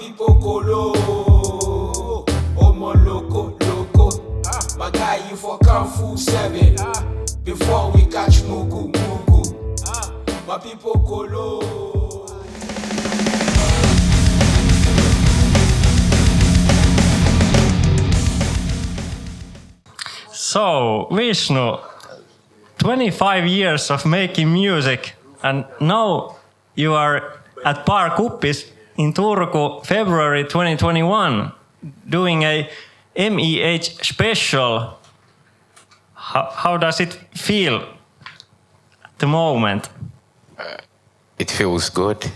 people colo. Omo loco, loco. My guy, you for Kung Fu 7. Before we catch Mugu, Mugu. My people colo. So, Vishnu, 25 years of making music, and now you are at Bar Kuppis in Turku, February 2021, doing a MEH special. How does it feel at the moment? It feels good.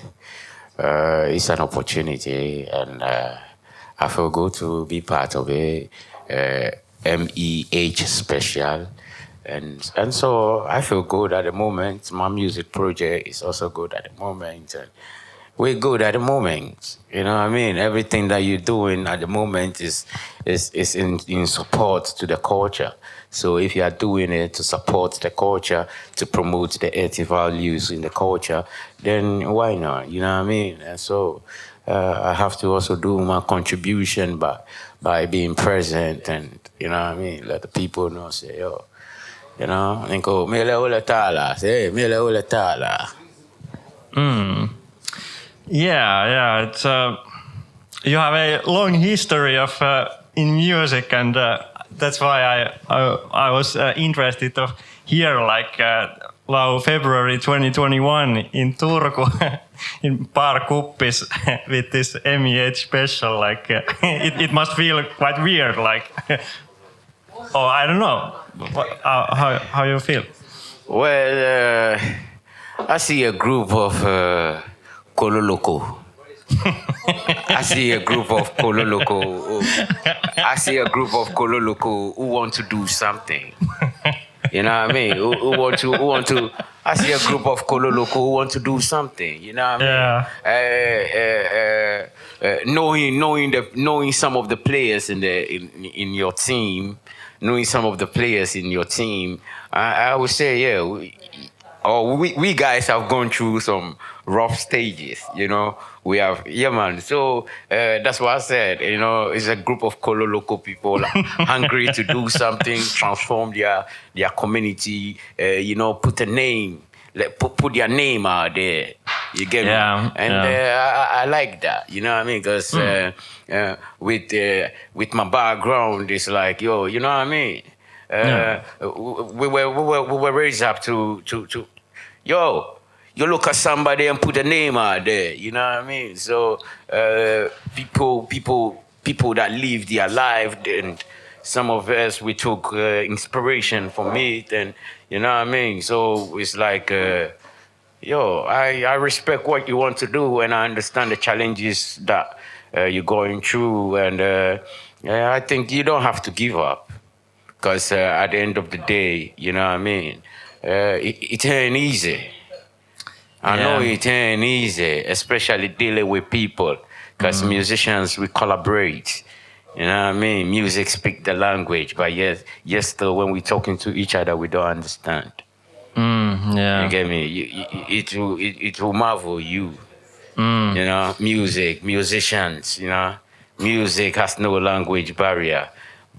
It's an opportunity, and I feel good to be part of a MEH special. And so I feel good at the moment. My music project is also good at the moment. And we're good at the moment. You know what I mean? Everything that you're doing at the moment is in support to the culture. So if you are doing it to support the culture, to promote the ethical values in the culture, then why not? You know what I mean? And so I have to also do my contribution by being present and, you know what I mean, let the people know, say, yo, you know, and go, mele ule tala, say, mele ule tala. Yeah, it's you have a long history of in music, and that's why I was interested to hear like now February 2021 in Turku in Bar Kuppis with this MEH special. Like it must feel quite weird, like oh I don't know how you feel. Well, I see a group of Kololoko. I see a group of Kololoko. I see a group of Kololoko who want to do something. You know what I mean? Who want to? I see a group of Kololoko who want to do something. You know what I mean? Knowing some of the players in your team, knowing some of the players in your team, I would say, yeah. We guys have gone through some rough stages, you know. We have, yeah, man. So that's what I said, you know, it's a group of local people hungry to do something, transform their community, you know, put a name, put their name out there. You get me? And I like that, you know what I mean? Because with my background, it's like, yo, you know what I mean? We were raised up to yo, you look at somebody and put a name out there, you know what I mean? So people that live their life, and some of us, we took inspiration from it, and you know what I mean? So it's like, yo, I respect what you want to do, and I understand the challenges that you're going through, and I think you don't have to give up. Because at the end of the day, you know what I mean? It ain't easy. I know it ain't easy, especially dealing with people. Because musicians, we collaborate. You know what I mean? Music speak the language, but yes, still when we're talking to each other, we don't understand. You get me? It will marvel you. You know, musicians, you know, music has no language barrier.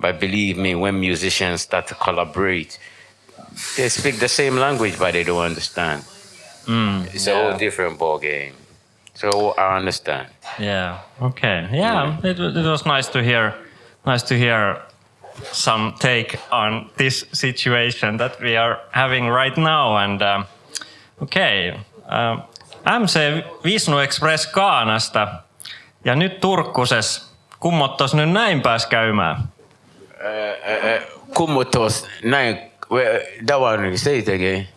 But believe me, when musicians start to collaborate, they speak the same language, but they don't understand. It's a whole different ball game. So I understand. Yeah. Okay. Yeah. It was nice to hear. Nice to hear some take on this situation that we are having right now. And MC VishnuExpress Ghanasta ja nyt Turkkuses. Kummottos nyt näin pääs käymään. Kummotos näin. That one, say it again.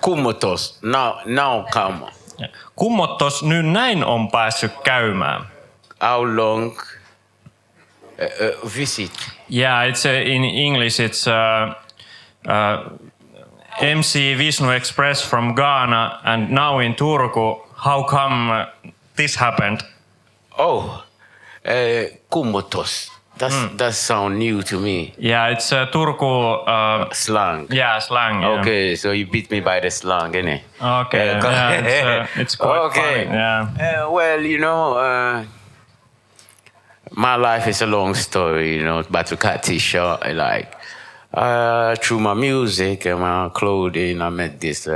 Kummotos, now come. Kummottos nyt näin on päässyt käymään. How long visit? Yeah, it's in English. It's MC VishnuExpress from Ghana and now in Turku. How come this happened? Oh, kummotos. That sound new to me. Yeah, it's Turku slang. Yeah, slang. Yeah. Okay, so you beat me by the slang, innit? Okay, it's quite funny. Yeah. Well, you know, my life is a long story, but to cut it short, like, through my music and my clothing, I met this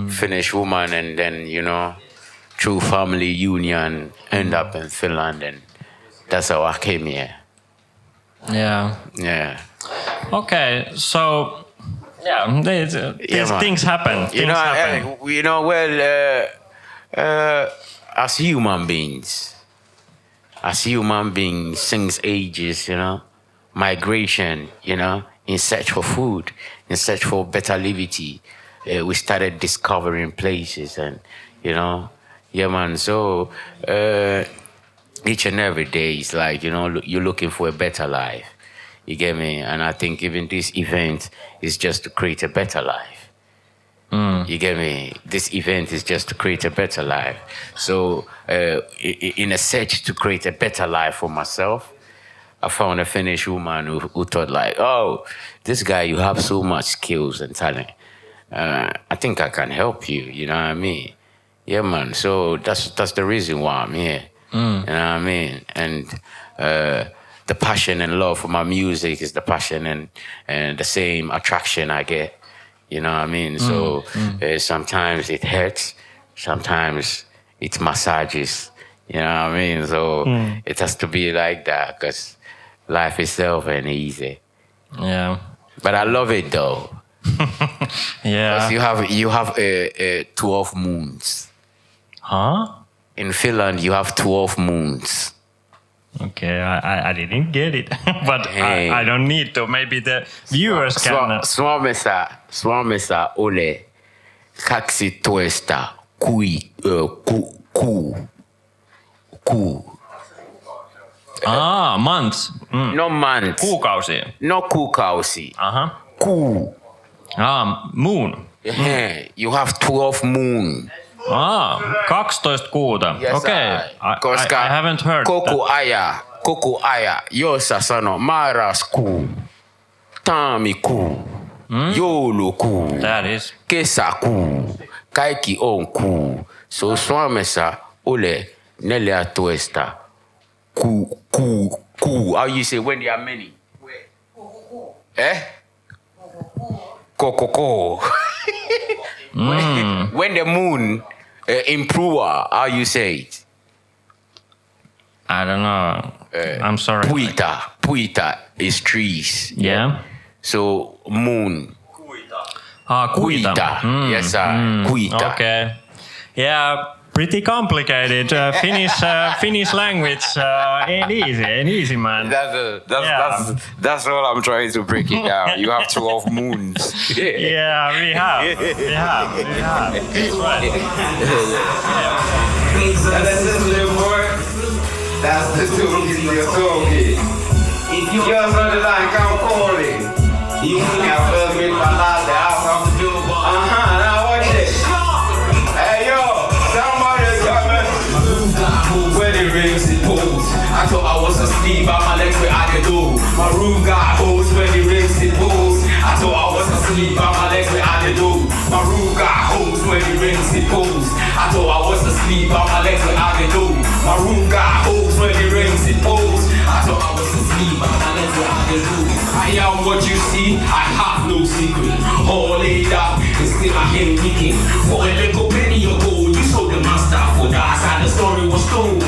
Finnish woman, and then, through family union, end up in Finland, and that's how I came here. Yeah. Okay, so these things happen. As human beings, since ages, migration, in search for food, in search for better liberty, we started discovering places, and so each and every day is like, you're looking for a better life. You get me? And I think even this event is just to create a better life. You get me? This event is just to create a better life. So in a search to create a better life for myself, I found a Finnish woman who thought like, oh, this guy, you have so much skills and talent. I think I can help you, you know what I mean? Yeah, man. So that's the reason why I'm here. You know what I mean? And the passion and love for my music is the passion and the same attraction I get. You know what I mean? So sometimes it hurts, sometimes it massages. You know what I mean? So it has to be like that, because life itself ain't easy. Yeah. But I love it though. Yeah. Because you have 12 moons. Huh? In Finland, you have 12 moons. Okay, I didn't get it, but Hey. I don't need to. Maybe the viewers can. Suomessa ole 12 kuu. Months. No months. Kuukausi. No kuukausi. Kuu. Moon. Yeah, you have 12 moon. 12 kuuta. Yes, Okay, koska I haven't heard koko aya, jossa sano marraskuu, tammikuu, joulukuu, That is. kesäkuu, kaikki on kuu. So Suomessa ole 14 kuu. How you say when there are many? Kokoko. When the moon improve, how you say it? I don't know. I'm sorry. Puita is trees. Yeah. So moon. Kuita. Yes, sir. Kuita. Okay. Yeah, pretty complicated. Finnish language ain't easy, man. That's all I'm trying to break it down. You have 12 moons. Yeah, we have. That's right. That's the toolkit you're talking. If you're on the line, come calling. You can feel me my life, the house of the door. Now watch this. Hey yo, somebody coming. When it rings, it pulls. I thought I was asleep, but my legs were I could do. My room got holes when it rings, it pulls. I thought I was asleep, but my legs were I could do. My room got holes when it rings, it pulls. I thought I was asleep, but my legs were I could do. My room got holes when it rings, it pulls. I thought I was asleep, but my legs were I could do. I am what you see, I have no secret. All laid up, and still I hear kicking. For a little penny ago, you sold the master for that's how the story was told.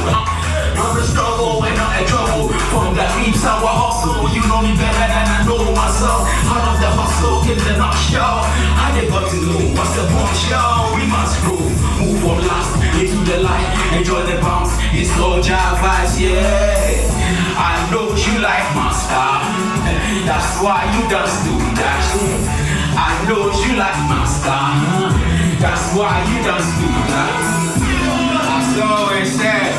I'm a struggle and not a trouble. From that deep sour hustle, you know me better than I know myself. Out of the hustle, in the nutshell. I never to know what's the bombshell. We must grow, move from last into the light, enjoy the bounce. It's all jive vibes, yeah. I know you like my style, that's why you dance to that. I know you like my style, that's why you dance to that. I always said.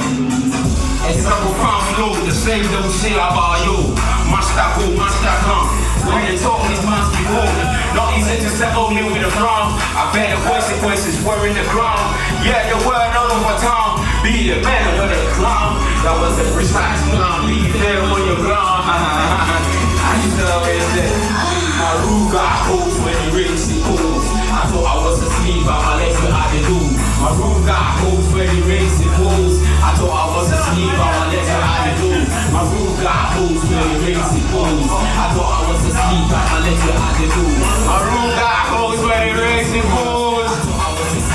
It's double from flow, the same double shit about you. Master go, master come. When they talk, these must be old. Not easy to settle me with a frown. I bear the consequences, were in the ground. Yeah, the word all over town. Be the man or the clown. That was the precise plan. Leave there on your ground. I used to always say, my room got holes when it rings, it pulls. I thought I was asleep, but my legs were out the do. My room got holes when it rings, it pulls. I thought I was asleep, but my legs were out the do.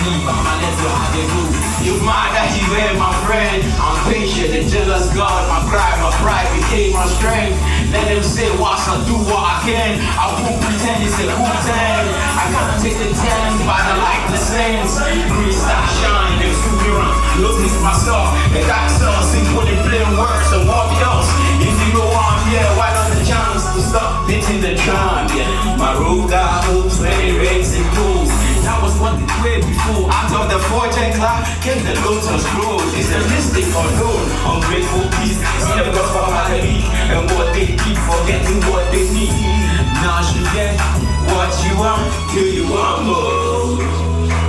sleep, I'ma let you how they do. You mind that you ain't my friend? I'm patient, the jealous God, my pride became my strength. Let them say what I do, what I can. I won't pretend it's a good time. I can't take the chance, but I like the sense. Green star shine, and soon around. Look at myself, and that's all. Simple and plain words, and what else? If you know I'm here, why not the chance to stop hitting the drum? Yeah, my road got hoops when it rains and pools. That was what they played before. Out of the fortune cloud came the lotus grove. It's a mystic unknown, ungrateful peace. See them go for my lead, and what they keep forgetting what they need. Now you get what you want till you want more.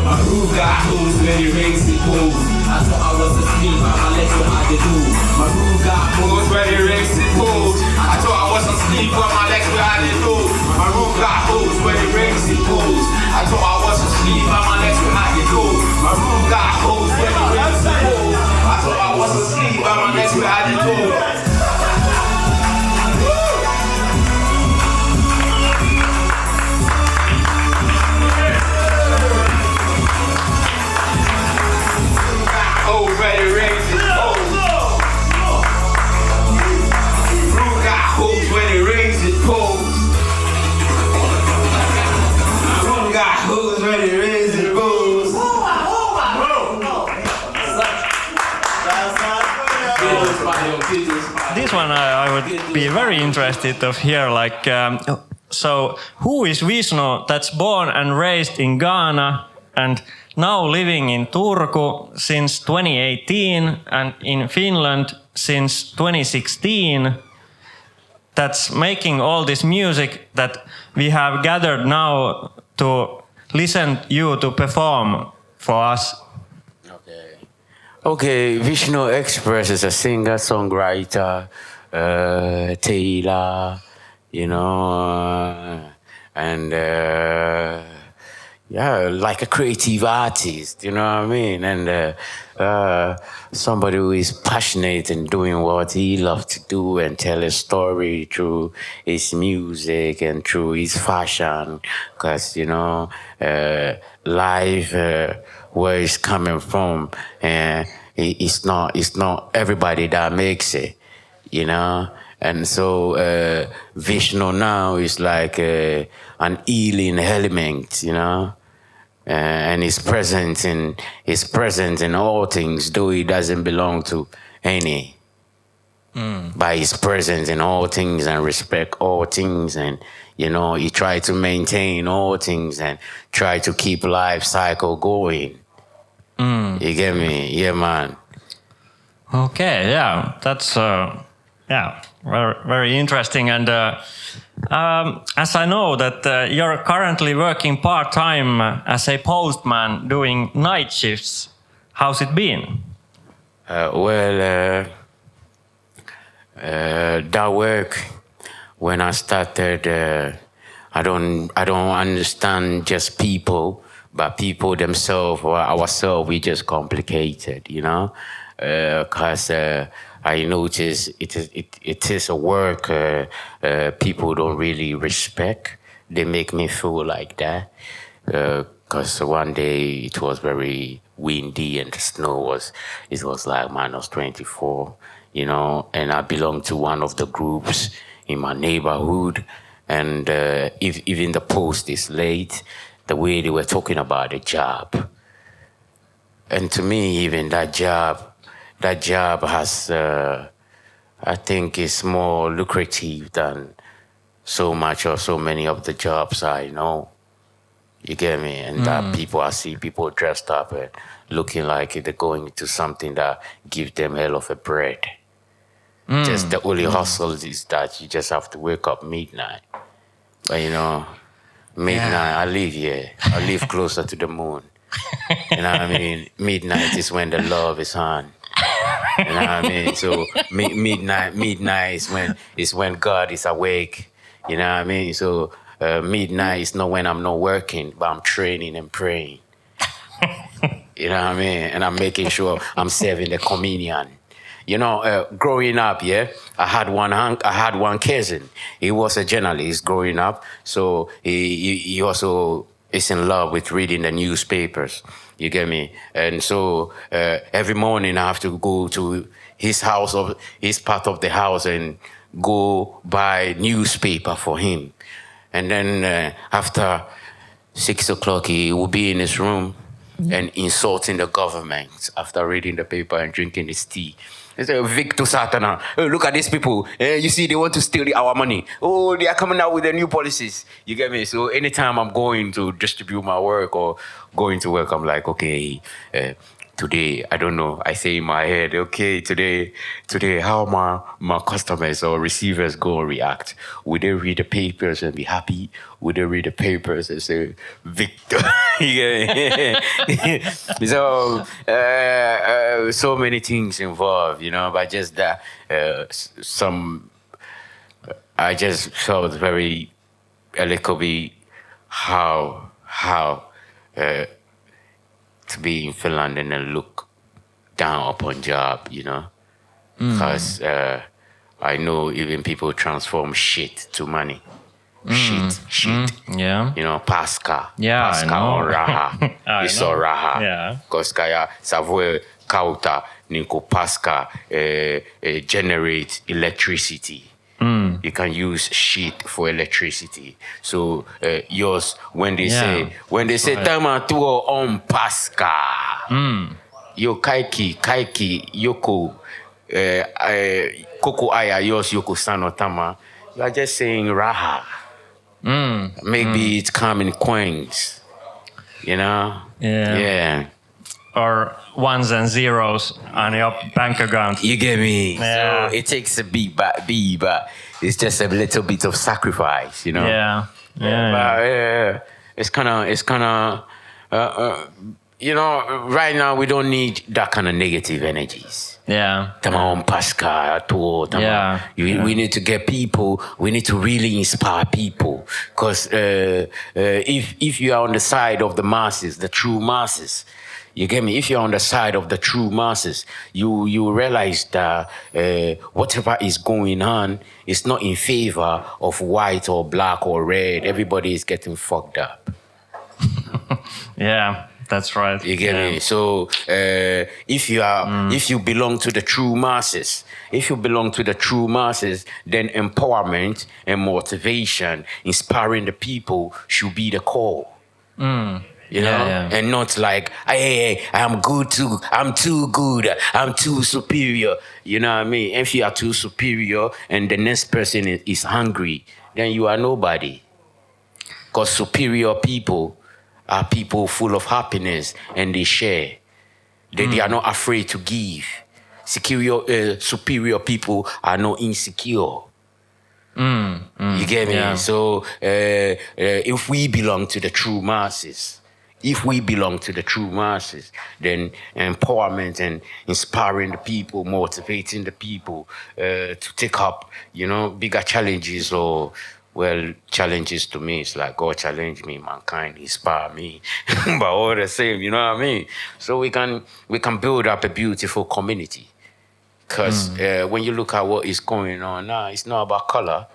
My groove got holes when it rains it pours. I thought I was asleep, I'ma let you how they do. My groove got holes when it rains it pours. I thought I was asleep, I'ma let you how they do. My groove got holes when it rains it pours. I thought I was asleep, I'ma let you how they do. My groove got holes when it rains it pours. I thought I was asleep, I'ma let you how they do. Ready, raise it, pose. Room got hoes when it rains it, pose. Room got hoes when it rains it, pose. This one I would be very interested to hear, like, so who is Vishnu that's born and raised in Ghana and now living in Turku since 2018 and in Finland since 2016, that's making all this music that we have gathered now to listen you to perform for us? Okay, VishnuExpress is a singer, songwriter, tailor, you know, and yeah, like a creative artist, you know what I mean? And somebody who is passionate in doing what he loves to do and tell a story through his music and through his fashion. Because, you know, life, where it's coming from, it's not everybody that makes it, you know? And so Vishnu now is like an healing element, you know, and he's present in all things, though he doesn't belong to any. But he's present in all things and respect all things, and you know he try to maintain all things and try to keep life cycle going. You get me? Yeah, man. Okay, yeah, that's yeah, very, very interesting. And as I know that you're currently working part-time as a postman doing night shifts. How's it been? That work, when I started, I don't understand just people, but people themselves or ourselves, we just complicated, you know, because I notice it is a work people don't really respect. They make me feel like that. Because one day it was very windy and the snow was like -24, you know, and I belong to one of the groups in my neighborhood, and if even the post is late, the way they were talking about the job, and to me even that job has I think is more lucrative than so much or so many of the jobs I know. You get me? And that I see people dressed up and looking like they're going to something that gives them hell of a bread. Just the only hustle is that you just have to wake up midnight. But you know, midnight, I live here. I live closer to the moon. You know what I mean? Midnight is when the love is on. You know what I mean? So midnight is when God is awake. You know what I mean? So midnight is not when I'm not working, but I'm training and praying. You know what I mean? And I'm making sure I'm serving the communion. You know, growing up, yeah, I had one cousin. He was a journalist growing up, so he also is in love with reading the newspapers. You get me? And so every morning I have to go to his house, or his part of the house, and go buy newspaper for him. And then after 6 o'clock, he will be in his room and insulting the government after reading the paper and drinking his tea. He said, Victor Satana, oh, look at these people. You see, they want to steal our money. Oh, they are coming out with their new policies. You get me? So anytime I'm going to distribute my work or going to work, I'm like, okay, today, I don't know. I say in my head, okay, today, how my customers or receivers go and react? Will they read the papers and be happy? Will they read the papers and say, Victor? So, so many things involved, but just that, I just felt very a little bit how to be in Finland and then look down upon job, because I know even people transform shit to money. Shit. Yeah. Pasca. Yeah, Pasca I know. on raha. Iso raha. Yeah. Koska ya savue kauta niko pasca generate electricity. You can use shit for electricity. So yours, when they say tama tuo on pasca, yo kaiki yoko koko aya yours yoko sano tama. You are just saying raha. Maybe it's common coins. Yeah. Or ones and zeros on your bank account. You get me? Yeah. So it takes a beat, but it's just a little bit of sacrifice, Yeah. But it's kind of, right now we don't need that kind of negative energies. Yeah. We need to get people. We need to really inspire people. Because if you are on the side of the masses, the true masses, you get me? If you're on the side of the true masses, you realize that whatever is going on is not in favor of white or black or red. Everybody is getting fucked up. Yeah. That's right. You get me? So if you belong to the true masses, then empowerment and motivation, inspiring the people should be the call. And not like, hey, I'm good too. I'm too good. I'm too superior. You know what I mean? If you are too superior and the next person is hungry, then you are nobody. Because superior people are people full of happiness and they share. They are not afraid to give. Superior people are not insecure. You get me? Yeah. So if we belong to the true masses, then empowerment and inspiring the people, motivating the people to take up, bigger challenges or, well, challenges to me, it's like God challenge me, mankind inspire me, but all the same, you know what I mean? So we can build up a beautiful community. Because when you look at what is going on now, it's not about color.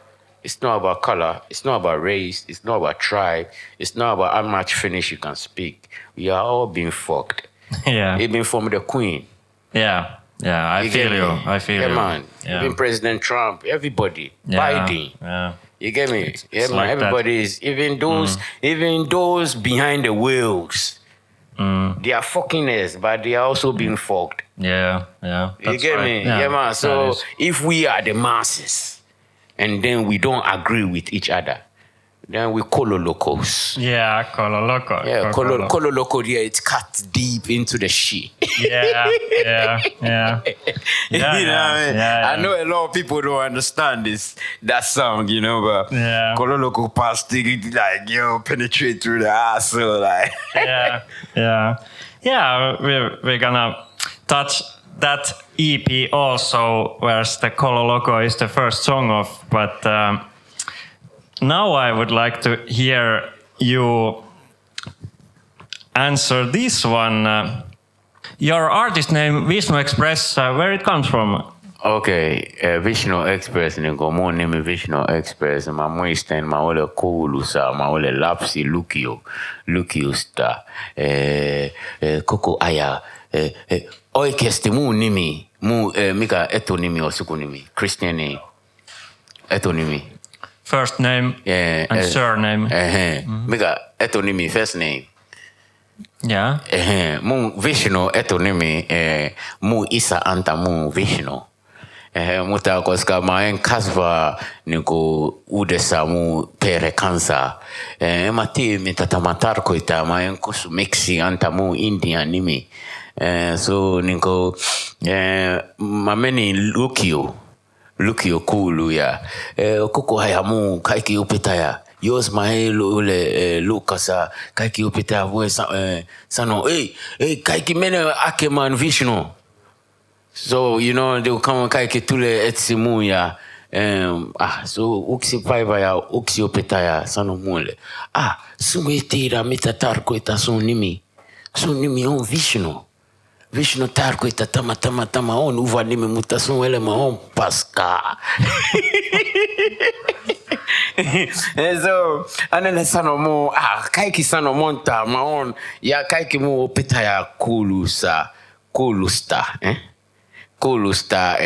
It's not about race. It's not about tribe. It's not about how much Finnish you can speak. We are all being fucked. Yeah. Even from the Queen. Yeah. I feel you. Yeah, man. Yeah. Even President Trump, everybody. Yeah. Biden. Yeah. You get me? Yeah, It's man. like Everybody is, even those behind the wheels, they are fucking us, but they are also being fucked. Yeah. You get me? Yeah, man. So if we are the masses and then we don't agree with each other, then we colo locos. Yeah, colo loco. Yeah, colo loco, yeah, it's cut deep into the shit. Yeah. You know what I mean? Yeah. I know a lot of people don't understand that song, but colo loco past like, penetrate through the asshole, like. Yeah, we're gonna touch that EP also, whereas the Colo Loco is the first song of, but now I would like to hear you answer this one. Your artist name, VishnuExpress, where it comes from? Okay, VishnuExpress niinku mun nimi VishnuExpress. Mä muistan, mä olen koulussa, mä olen lapsi lukiosta koko ajan. Oikeasti mun nimi, mikä etunimi on sukunimi? Christian name, etunimi. First name and surname. Mikä etunimi, first name? Yeah. Mun Vishnu etunimi, mun isä antaa mun Vishnu. Mutta koska mä en kasva niinku uudessa mun perhe kanssa, mä tiedä mitä tämä tarkoittaa. Mä en kysy miksi antaa mun Indian nimi. So niinku mä menin lukio koulu ja koko ajan mun kaikki opettaja. Jos mä ei ole Lukassa, kaikki opettaja voi sanoa, ei kaikki menee hakemaan Vishnu. So, you know, they will come kaikki tulee etsi mun ja so uksi päivä ja uksi opettaja sanoi mulle, sun ei tiedä mitä tarkoittaa sun nimi. Sun nimi on Vishnu. Vishnu tarkoittaa tämä on uva nimi, mutta sun elämä on paskaa. So, anelle sanoi mun, kaikki sanoi monta, mä on, ja kaikki mun opettaja kuulusta.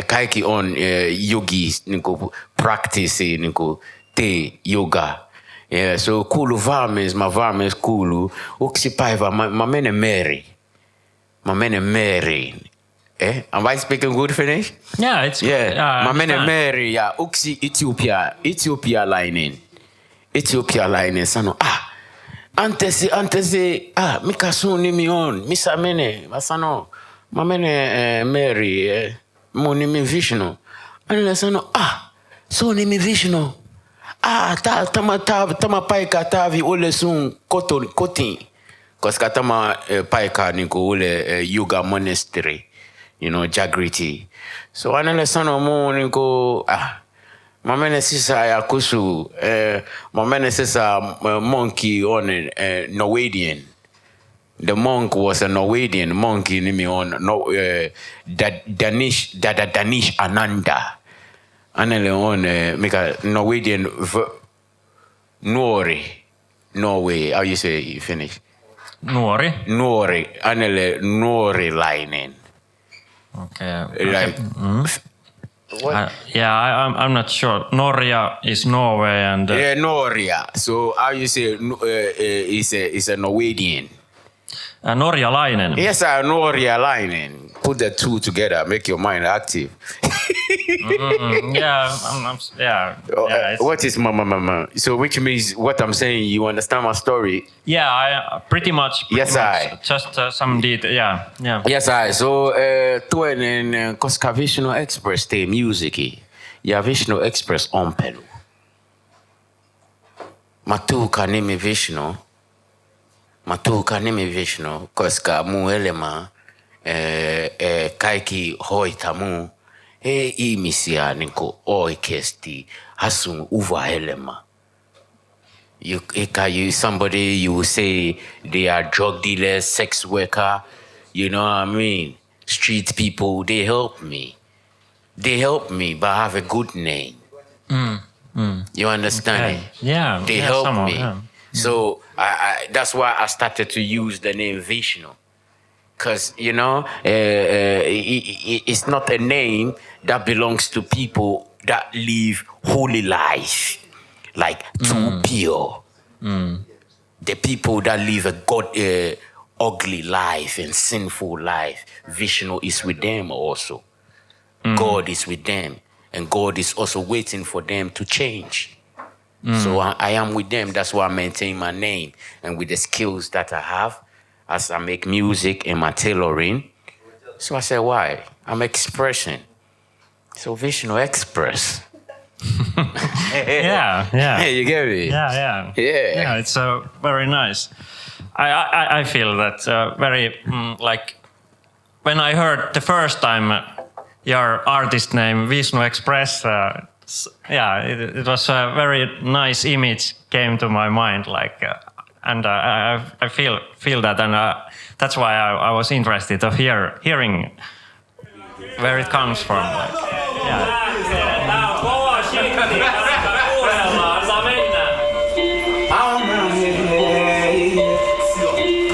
Kaikki on yogis, niinku practice, niinku te yoga. Yeah, so kuulu varmis kuulu. Uksi päivä mä menen Mary. Am I speaking good Finnish? Yeah, it's yeah. good. Yeah, mä menen Mary ja uksi Ethiopialainen sanoi, antesi, mikä sun nimi on? Missä menee? Mä sanon, mä menen Mary, mun nimi Vishnu. Hänelle sanoi, sun nimi Vishnu. Tämä paikka taavi ole sun kotiin. Koska tämä paikka niinku ole yoga monastery, you know, Jagriti. So hänelle sanoi mun niinku, mä menen sisään ja kysy, mä menen sisään monkey on Norwegian. The monk was a Norwegian monkey, nimi on Danish Ananda. Hänelle on mikä Norwegian Norway, how you say in Finnish? Nuori, hänelle nuorilainen. Okay. Like, I'm not sure. Norja is Norway and... Norja. So how you say is a Norwegian? Norjalainen. Yes, Norjalainen. Put the two together, make your mind active. What is mama? So which means what I'm saying, you understand my story? Yeah, I pretty much. Just some detail. Yeah. Yes, So tuenen koska VishnuExpress tee music ja VishnuExpress ompelu. Matuka nimi Vishnu koska mun elämä kaikki hoitaa mun ihmisiä niinku oikeesti hasun uva elämä. Somebody you say they are drug dealers, sex worker, you know what I mean? Street people, they help me, but I have a good name. You understand? Okay. Yeah. They help me. Yeah. So that's why I started to use the name Vishnu. Because, you know, it's not a name that belongs to people that live holy life, like too pure. The people that live a ugly life and sinful life, Vishnu is with them also. God is with them. And God is also waiting for them to change. So I am with them. That's why I maintain my name. And with the skills that I have, as I make music and my tailoring. So I said, why? I'm expressing. So VishnuExpress. Yeah. You get me? Yeah. Yeah, it's very nice. I feel that very, like, when I heard the first time your artist name, VishnuExpress, it was a very nice image came to my mind, like, and I feel that, and that's why I was interested of hearing where it comes from. Like. Yeah. Tää on kova shitti. Kannattaa kuunnella. Antaa mennä. I'm my head.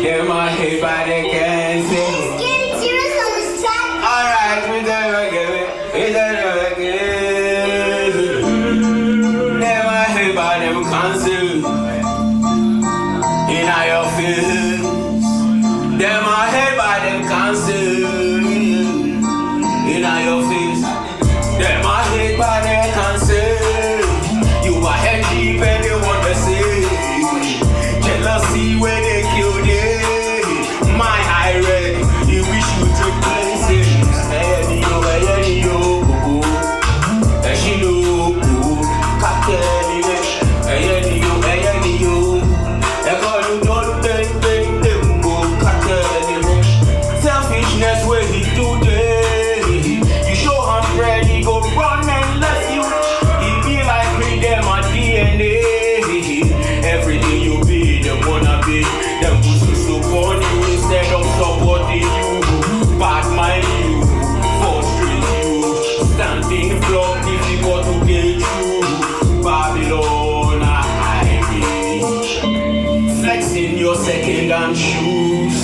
Get my head by the cancer. Alright, we done again. We done again. Get my head by them cancer. In your face. Get my head by them cancer. In your face. Get my head by them cancer. You are head deep and you want to say. Jealousy when they kill you. My eye red, you wish you took places. Hey, yo, hey, yo, hey, she know, Kateellinen, hey, yo, hey, yo. They call you don't think, them go Kateellinen. Selfishness when he do this. You show him ready, go run and let you. He be like me, them my DNA. Everything you be, them wanna be. Them pussy so on you instead of supporting you. Bad mind you, frustrate you. Standing block difficult to get you. Babylon, highway. Flexing your second-hand shoes.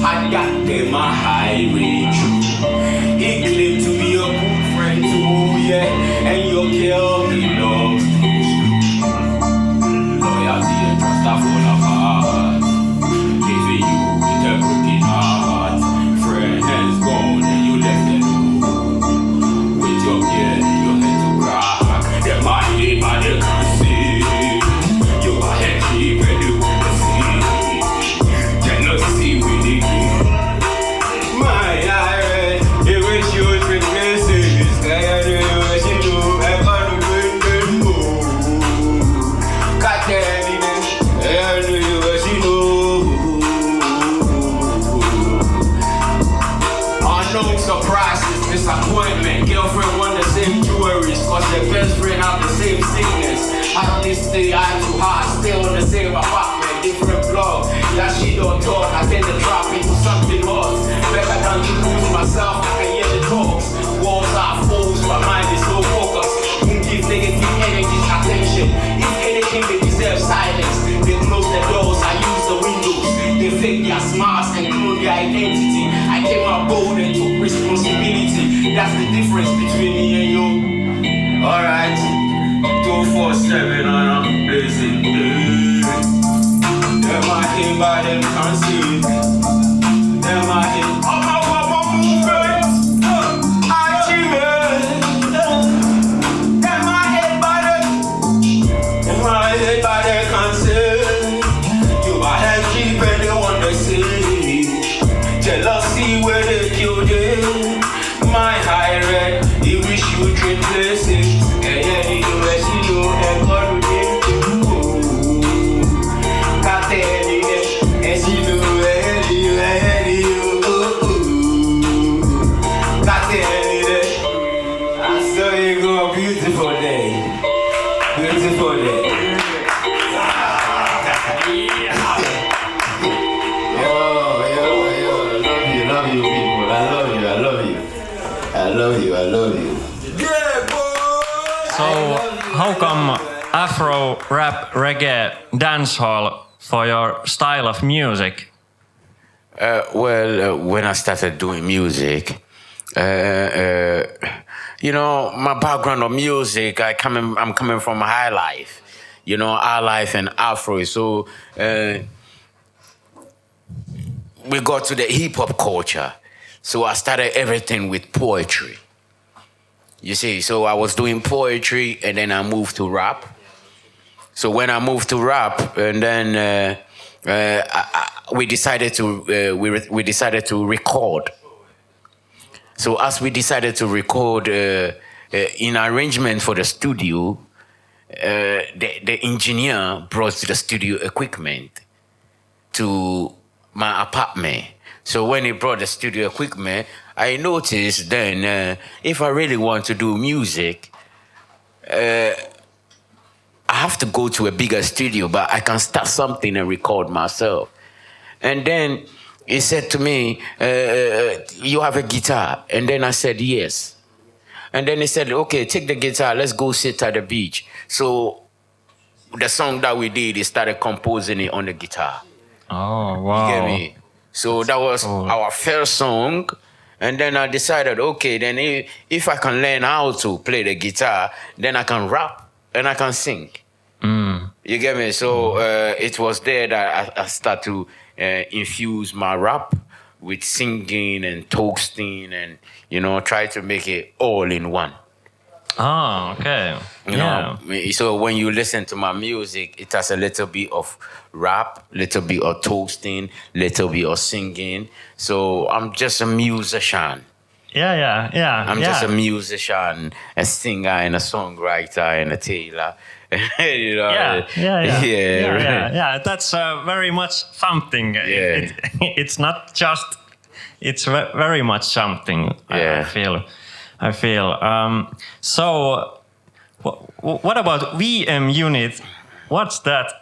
I got them a highway too. He claimed to be a good friend too, yeah. And your girl belongs to you. Loyalty and trust are full of heart. Leaving you with a broken heart. Friend has gone and you left alone. With your gear and your head to crack. Them are hit by the conceit. You are head deep and you want to see. Jealousy with the key. My eye, you wish you would replace this guy. I know what you do. I can't win them more. Kateellinen, I know what you do. Unknown surprises, disappointment. Girlfriend want the same jewelries, cause their best friend have the same sickness. At least they eye to heart, still in the same apartment, different blog. That she don't talk, I tend to drop into something hot. Better than to lose myself, I can hear the talks. Walls are foes, my mind is so focused. Won't give negative energies attention. If anything, they deserve silence. They close their doors, I use the windows. They fake their smiles and clone their identity. I came out bold and took responsibility. That's the difference between me and you. Alright, 247 on a blazing day. Them my him by them conceit. Them my him. Oh my movement. Achievement. Them my head by them. Them my head by them conceit. You my head keep and they want to see. Jealousy where they kill you. My high red, he wish you trade places. And yeah, he do as he do, and God will give you. Kateellinen, as he do, and you. Kateellinen, I saw you go, beautiful day. Beautiful day. Love you people, I love you. Yeah, boy! So, how come Afro, rap, reggae, dancehall for your style of music? When I started doing music, you know, my background of music, I'm coming from high life, you know, high life and Afro. So we got to the hip hop culture. So I started everything with poetry. You see, so I was doing poetry and then I moved to rap. So when I moved to rap, and then we decided to record. So as we decided to record in arrangement for the studio, the engineer brought the studio equipment to my apartment. So when he brought the studio equipment, I noticed then if I really want to do music, I have to go to a bigger studio, but I can start something and record myself. And then he said to me, you have a guitar? And then I said, yes. And then he said, okay, take the guitar, let's go sit at the beach. So the song that we did, he started composing it on the guitar. Oh, wow. You get me? So that was our first song. And then I decided, okay, then if I can learn how to play the guitar, then I can rap and I can sing. You get me? So it was there that I started to infuse my rap with singing and toasting and, try to make it all in one. Oh, okay. You know, so when you listen to my music, it has a little bit of rap, little bit of toasting, little bit of singing. So I'm just a musician. Yeah. I'm just a musician, a singer, and a songwriter, and a tailor. Yeah. That's very much something. Yeah. It's not just. It's very much something. Yeah. I feel. So, what about VM unit? What's that?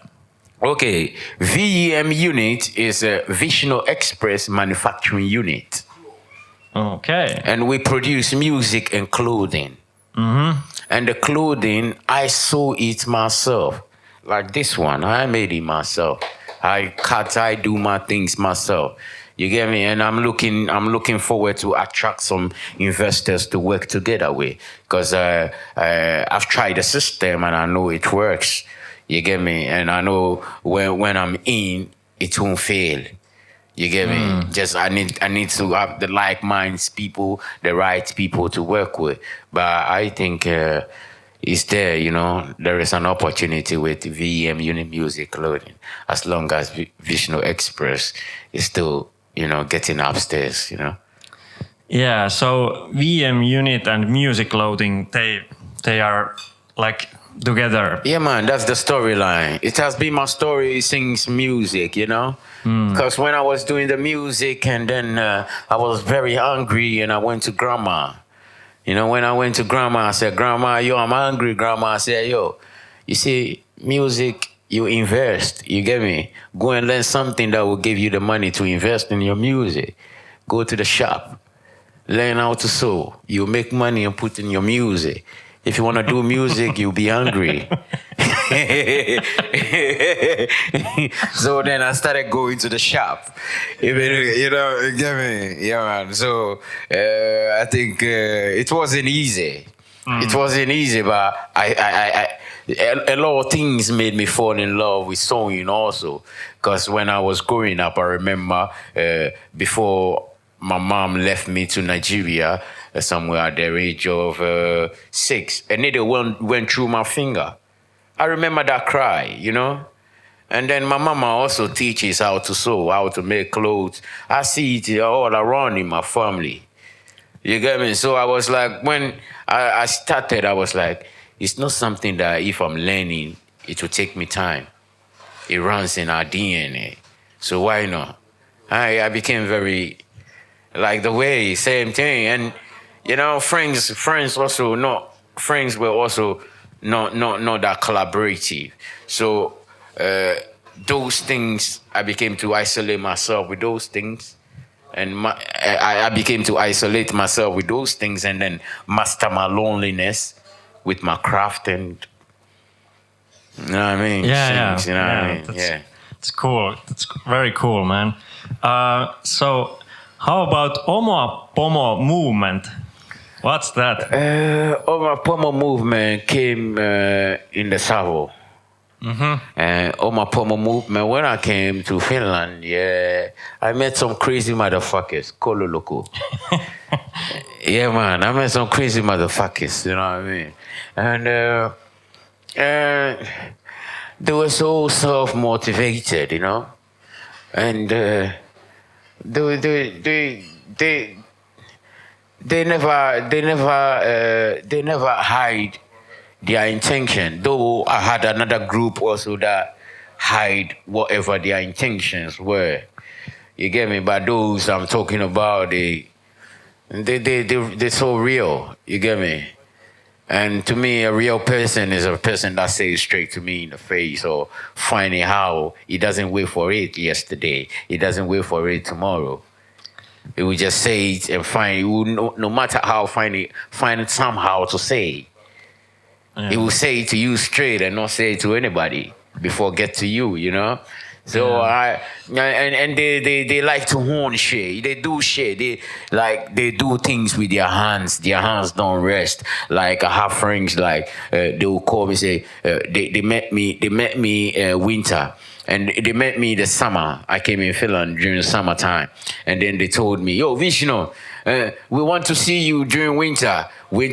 Okay, VEM unit is a VishnuExpress manufacturing unit. Okay. And we produce music and clothing. And the clothing, I sew it myself. Like this one, I made it myself. I do my things myself. You get me? And I'm looking forward to attract some investors to work together with. Because I've tried the system and I know it works. You get me? And I know when I'm in, it won't fail. You get me? Just I need to have the like minds people, the right people to work with. But I think it's there, there is an opportunity with VM Unit Music Clothing, as long as VishnuExpress is still, getting upstairs, Yeah, so VM Unit and Music Clothing, they are like together. Yeah, man, that's the storyline. It has been my story since music, Because when I was doing the music and then I was very hungry and I went to grandma. When I went to grandma, I said, Grandma, I'm hungry. Grandma, I said, you see, music, you invest. You get me? Go and learn something that will give you the money to invest in your music. Go to the shop. Learn how to sew. You make money and put in your music. If you want to do music, you'll be hungry. So then I started going to the shop. You get me? Yeah, man. So I think it wasn't easy. It wasn't easy, but a lot of things made me fall in love with sewing also. Because when I was growing up, I remember before my mom left me to Nigeria, somewhere at the age of 6, a needle went through my finger. I remember that cry, And then my mama also teaches how to sew, how to make clothes. I see it all around in my family. You get me? So I was like, when I started, I was like, it's not something that if I'm learning, it will take me time. It runs in our DNA. So why not? I became very, like the way, same thing. And, friends were also not that collaborative. So those things, I became to isolate myself with those things. And I became to isolate myself with those things and then master my loneliness with my craft and, you know what I mean? Yeah. You know what I mean? Yeah. It's cool. It's very cool, man. So how about Oma Pomo movement? What's that? Oma Pomo movement came in the Savo. And Oma Pomo movement, when I came to Finland, I met some crazy motherfuckers, Kololoko. Yeah, man, I met some crazy motherfuckers, you know what I mean? And they were so self-motivated, And they never hide their intention. Though I had another group also that hide whatever their intentions were. You get me? But those I'm talking about, they're so real. You get me? And to me, a real person is a person that says straight to me in the face or finding how he doesn't wait for it yesterday. He doesn't wait for it tomorrow. He would just say it and find. He would no matter how find it somehow to say. Yeah. He will say it to you straight and not say it to anybody before get to you. You know. So they like to horn shit. They do shit. They do things with their hands. Their hands don't rest. Like I have friends like they will call me say they met me winter. And they met me the summer. I came in Finland during the summertime. And then they told me, yo, Vishnu, we want to see you during winter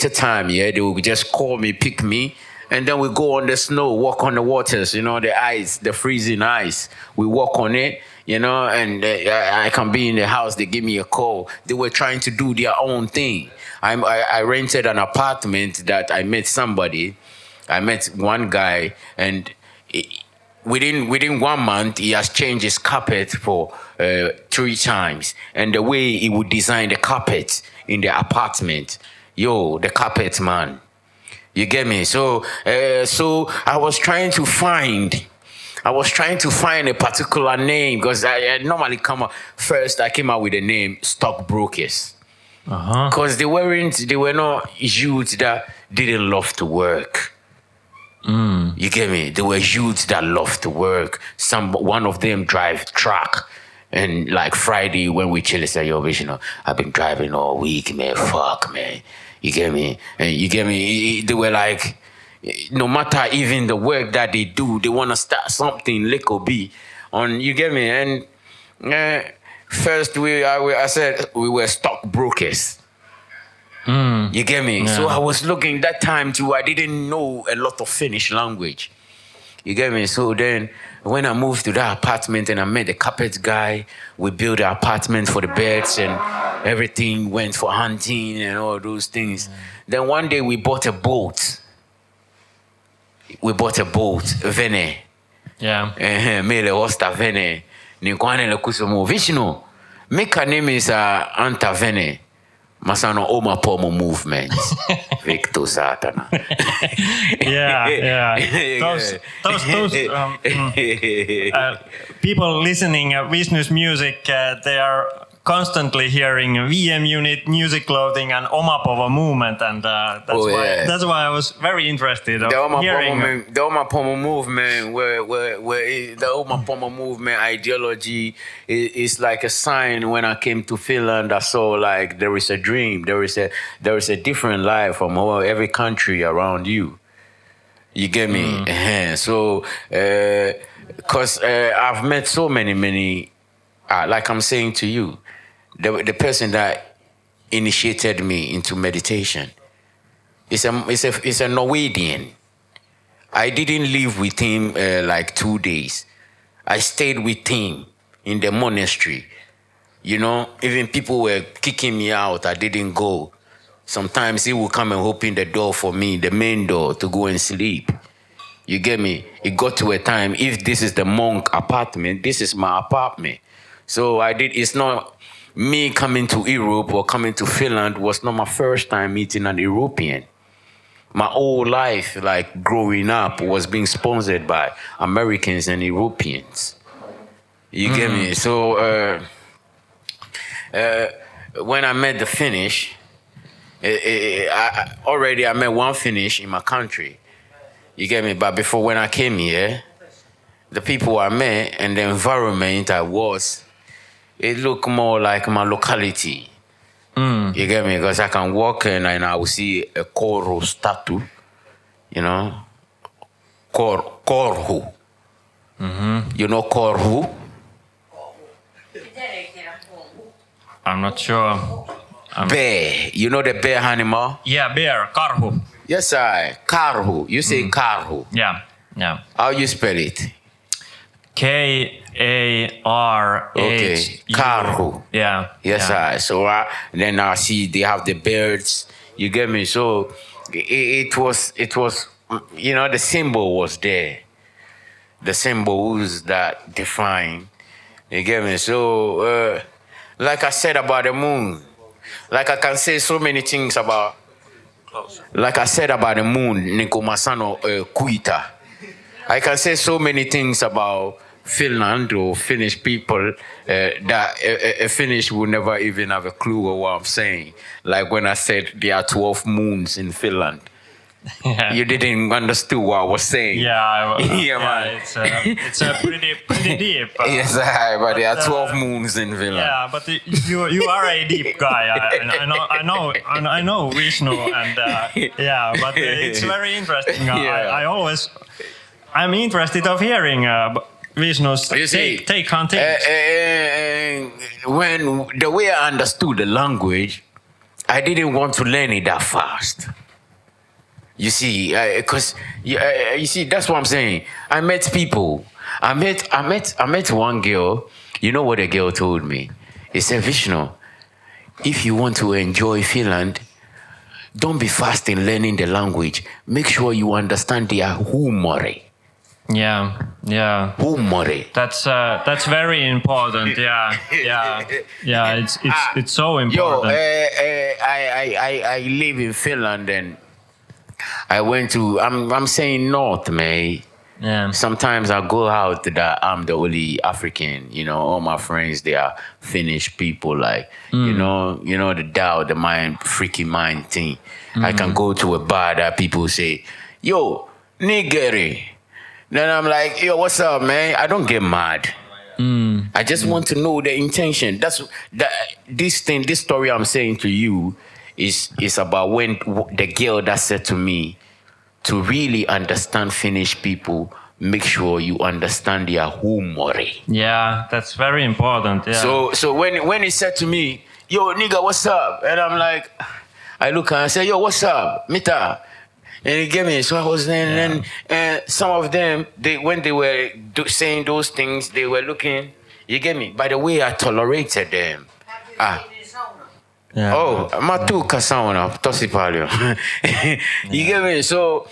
time. Yeah, they will just call me, pick me. And then we go on the snow, walk on the waters, you know, the ice, the freezing ice. We walk on it, you know, and I can be in the house. They give me a call. They were trying to do their own thing. I rented an apartment that I met somebody. I met one guy, and within 1 month, he has changed his carpet for 3 times. And the way he would design the carpet in the apartment, yo, the carpet, man. You get me? So I was trying to find a particular name because I normally I came out with the name stockbrokers. Because they were not youths that didn't love to work. You get me? They were youths that love to work. One of them drive truck. And like Friday when we chill, say, yo, Vishnu, I've been driving all week, man. Fuck, man. You get me? And you get me? They were like, no matter even the work that they do, they want to start something, little B. You get me? And first, I said we were stockbrokers. You get me? Yeah. So I was looking that time too. I didn't know a lot of Finnish language. You get me? So then when I moved to that apartment and I met the carpet guy, we built the apartment for the birds and everything went for hunting and all those things. Then one day we bought a boat. Vene. Yeah. Mele hosta Vene. Nikwane le kusumo. Vishnu, make her name is Anta Vene. Masano Oma Pomo movement. Victor Satana. Yeah. Those people listening Vishnu's music, they are constantly hearing VM unit, music clothing, and Omapovo movement, and that's why I was very interested in hearing the Omapovo movement, where the Omapovo movement ideology is like a sign. When I came to Finland, I saw like there is a dream, there is a different life from every country around you. You get me? So, because I've met so many. Like I'm saying to you, the person that initiated me into meditation is a Norwegian. I didn't live with him like 2 days. I stayed with him in the monastery. You know, even people were kicking me out. I didn't go. Sometimes he would come and open the door for me, the main door, to go and sleep. You get me? It got to a time, if this is the monk apartment, this is my apartment. So it's not me coming to Europe or coming to Finland was not my first time meeting an European. My whole life, like growing up, was being sponsored by Americans and Europeans. You get me? So when I met the Finnish, I met one Finnish in my country. You get me? But before, when I came here, the people I met and the environment I was, it looked more like my locality. You get me? Because I can walk in and I will see a Koro statue, you know, Korhu. You know Korhu? I'm not sure. Bear. You know the bear animal? Yeah, bear, karhu. Yes, Karhu. You say Karhu. Yeah. How you spell it? K-A-R-H. Okay, Karhu. Yeah. Yes, yeah. So then I see they have the birds. You get me? So it was, you know, the symbol was there. The symbols that define. You get me? So, like I said about the moon, like I can say so many things about. Like I said about the moon, Nikomasano Kuita. I can say so many things about Finland or Finnish people that a Finnish will never even have a clue of what I'm saying. Like when I said there are 12 moons in Finland. Yeah. You didn't understand what I was saying. Yeah, man. It's a pretty deep. Yes, but there are 12 moons in Finland. Yeah, but you are a deep guy. I know Vishnu, and but it's very interesting. I'm interested of hearing Vishnu's take on things. When the way I understood the language, I didn't want to learn it that fast. You see, because you see, that's what I'm saying. I met people. I met one girl. You know what the girl told me? He said, Vishnu, if you want to enjoy Finland, don't be fast in learning the language. Make sure you understand their humor. Yeah. Humor. That's very important. Yeah. It's so important. I live in Finland and I went to. I'm saying North, man. Yeah. Sometimes I go out that I'm the only African. You know, all my friends they are Finnish people. Like you know the Tao, the freaky mind thing. I can go to a bar that people say, "Yo, nigger." Then I'm like, "Yo, what's up, man?" I don't get mad. I just want to know the intention. This story I'm saying to you is about when the girl that said to me, to really understand Finnish people, make sure you understand their humor. Yeah, that's very important. Yeah. So when he said to me, "Yo, nigga, what's up?" And I'm like, I look and I say, "Yo, what's up, Mita?" And he gave me. So I was then, and some of them, when they were saying those things, they were looking. You get me? By the way, I tolerated them. Yeah. Oh, matuka sauna, tosi paljon. You get me? So,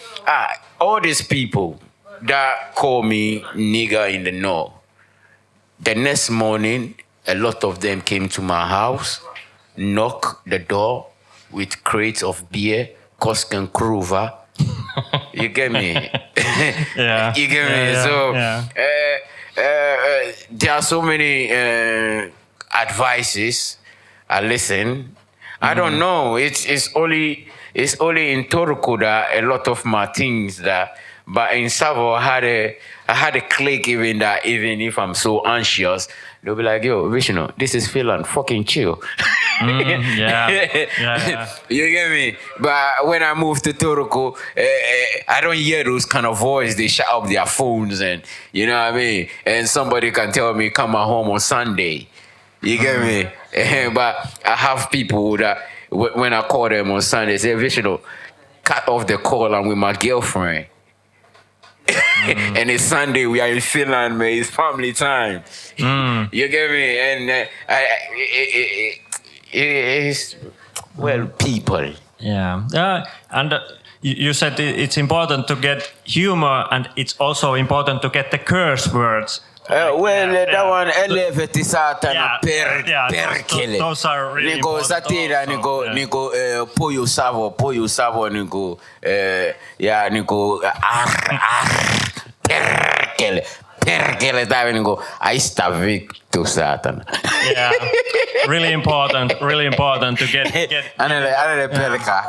all these people that call me nigger in the north, the next morning, a lot of them came to my house, knock the door with crates of beer, Kosken Kruva. You get me? Yeah. You get me? There are so many advices. I listen. I don't know. It's only in Turku that a lot of my things that. But in Savo, I had a click even that even if I'm so anxious, they'll be like, "Yo, Vishnu, this is Finland. Fucking chill." Yeah. You get me? But when I moved to Turku, I don't hear those kind of voice. They shut up their phones and you know what I mean. And somebody can tell me come home on Sunday. You get me? But I have people that when I call them on Sunday, say, "Vishnu, cut off the call. I'm with my girlfriend." And it's Sunday. We are in Finland, man. It's family time. You get me? And it's people. Yeah. And you said it's important to get humor, and it's also important to get the curse words. That one eleveti saatana perkele. Those are really important. Satira nigo poyo savo nigo perkele tavi nigo aista victu saatana. Yeah, really important to get. Anele pelka.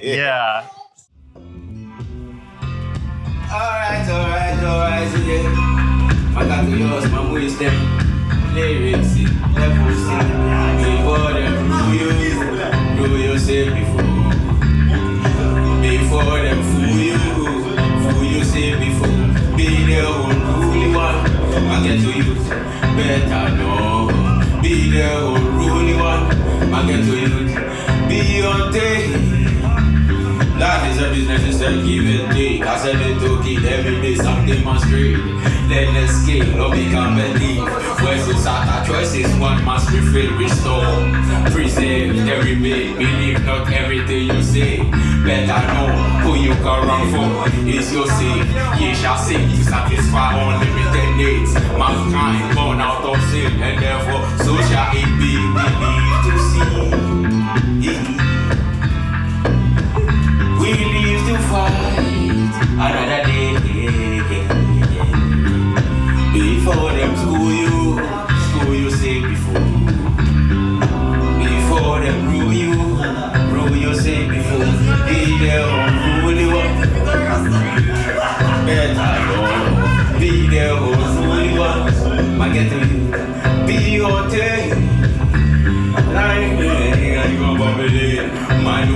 Yeah. Alright, yeah. I got to use my wisdom, lyrics, levels, before them, do you say before? Before them, fool you say before. Be the unruly one, I get to use better know. Be the unruly one, I get to use be on day. Life is a business, it's a give and take. I said it to keep every day something must read. Then let's scale, no become believe. Where's the Sata choices, one must refill, restore. Preserve, they remain. Believe not everything you say. Better know who you can run for. Is your safe, ye shall say you satisfy unlimited needs. Mankind born out of sin, and therefore so shall it be. Believe to see. We live to fight another day.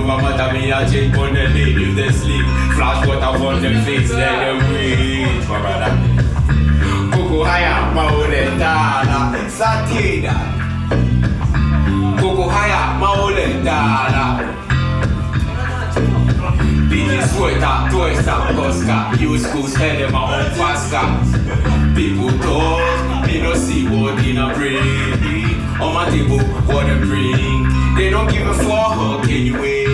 over matter, me a check on the lane. If they sleep, flash water on them face, let them wait, brother. Coco haya, maoletana, satina. Coco haya, maoletana. DJ Sweater, Toysta, Cosca, you schools head them out faster. People talk, me no see what in a bring. On my table, what them bring. They don't give a fuck anyway.